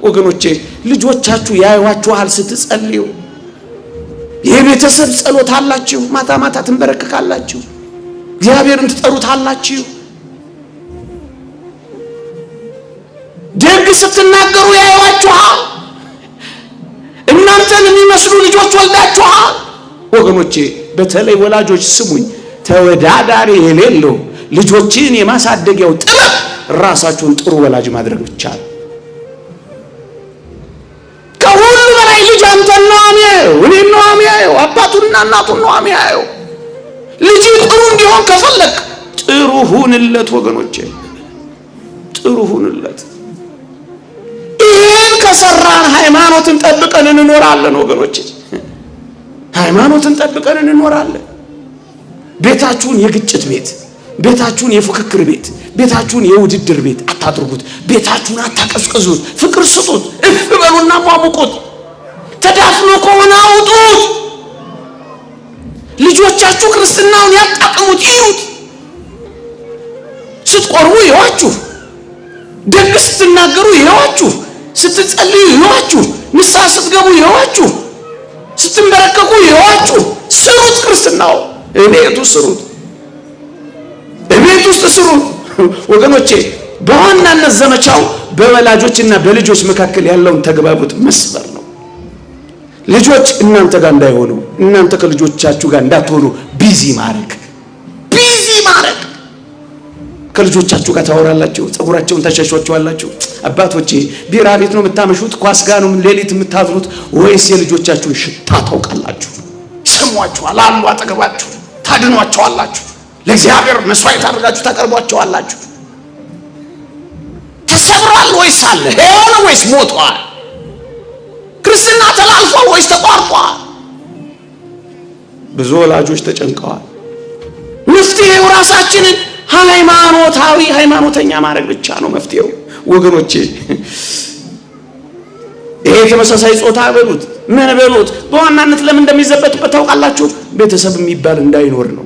ወገኖቼ ልጆቻችሁ ያዩዋችኋል ስትጸልዩ የቤተሰብ ጸሎት አላችሁ ማታ ማታ ትንበረከካላችሁ እግዚአብሔርን ትጠሩታላችሁ ደግ ስትናገሩ ያዩዋችኋል እናንተን የሚመስሉ ልጆች ወልዳችኋል ወገኖቼ በተለይ ወላጆች ስሙኝ ተወዳዳሪ የሌለው ልጆችን የማሳደጊያው ጥበብ ራሳችሁን ጥሩ ወላጅ ማድረግ ብቻ ነው ከሁሉ በላይ ልጅ አንተን ነው የሚያየው እኔን ነው የሚያየው አባቱንና እናቱን ነው የሚያየው ልጅ ጥሩ እንዲሆን ከፈለክ ጥሩ ሁንለት ወገኖቼ ጥሩ ሁንለት ይሄን ከሰራን ሃይማኖትን ጠብቀን እንኖራለን ወገኖቼ ሃይማኖትን ጠብቀን እንኖራለን ቤታችሁን የግጭት ቤት ቤታችሁን የፉክክር ቤት ቤታችሁን የውድድር ቤት አታድርጉት ቤታችሁን አታቀዝቅዙት ፍቅር ስጡት እፍ በሉና ሟሙቁት ተዳፍኖ ከሆነ አውጡት ልጆቻችሁ ክርስትናውን ያጣጥሙት ይዩት ስትቆርቡ ይዋችሁ ደግ ስትናገሩ ይዋችሁ ስትጸልዩ ይዋችሁ ንስሐ ስትገቡ ይዋችሁ ስትንበረከኩ ይዋችሁ ስሩት ክርስትናው እቤቱ ስሩት እቤት ውስጥ ስሩት ወገኖቼ በዋናነት ዘመቻው በወላጆችና በልጆች መካከል ያለውን ተግባቦት መስበር ነው ልጆች እናንተ ጋር እንዳይሆኑ እናንተ ከልጆቻችሁ ጋር እንዳትሆኑ ቢዚ ማድረግ ከልጆቻችሁ ጋር ታወራላችሁ ጸጉራቸውን ታሻሽዋቸዋላችሁ አባቶቼ ቢራ ቤት ነው የምታመሹት ኳስ ጋር ነው ሌሊት የምታድሩት ወይስ የልጆቻችሁን ሽታ ታውቃላችሁ ይሰሟችኋል አሉ አጠገባችሁ ታድኗቸዋላችሁ ለእግዚአብሔር መስዋዕት አድርጋችሁ ታቀርቧቸዋላችሁ ተሰብሯል ወይስ አለ ሄሎ ወይስ ሞቷል ክርስትና ተላልፏል ወይስ ተቋርጧል ብዙ ወላጆች ተጨንቀዋል መፍትሄው ራሳችንን ሃይማኖተኛ ማድረግ ብቻ ነው መፍትሄው ወገኖቼ ይሄ ተመሳሳይ ጾታ በሉት ምን በሉት በዋናነት ለምን እንደሚዘበትበት ታውቃላችሁ ቤተሰብ የሚባል እንዳይኖር ነው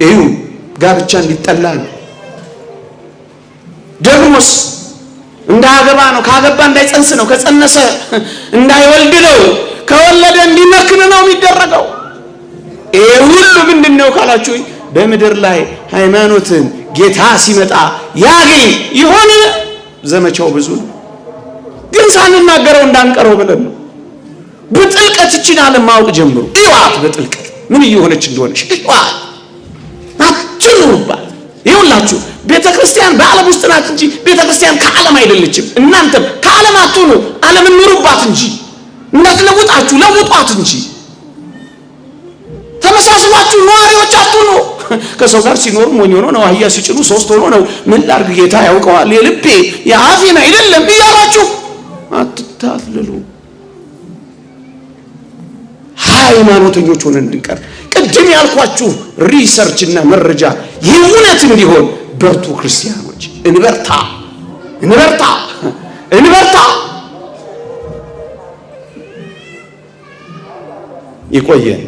እዩ ጋብቻ እንዲጠላ ነው ደግሞስ እንዳያገባ ነው ካገባ እንዳይጸንስ ነው ከጸነሰ እንዳይወልድ ነው ከወለደ እንዲመክን ነው የሚደረገው ይሄ ሁሉ ምንድነው ካላችሁ በመድር ላይ ሃይማኖትን ጌታ ሲመጣ ያገኝ ይሆን ዘመቻው ብዙ ነው ግን ሳንናገረው እንዳንቀረው ብለን ነው በጥልቀት ይችላል ማወቅ ጀምሩ ይዋት በጥልቀት ምን እየሆነች እንደሆነች ይዋት አትኑሩባት ይውላችሁ ቤተክርስቲያን በዓለም ውስጥ ናት እንጂ ቤተክርስቲያን ከዓለም አይደለችም እናንተም ከዓለም አትኑ ዓለም ኑሩባት እንጂ እንዳትለውጣችሁ ለውጧት እንጂ ተመሳስሏችሁ ነዋሪዎች አትኑ ከሰው ጋር ሲኖር ሞኝ ሆኖ ነው አህያ ሲጭኑ ሶስት ሆኖ ነው ምን ላርግ ጌታ ያውቀዋል የልቤ የአፌን አይደለም ይያላችሁ አትታለሉ ሃይማኖተኞች ሆነን እንድንቀር ቅድም ያልኳችሁ ሪሰርች እና መረጃ የእውነት እንዲሆን በርቱ ክርስቲያኖች እንበርታ ይቆየን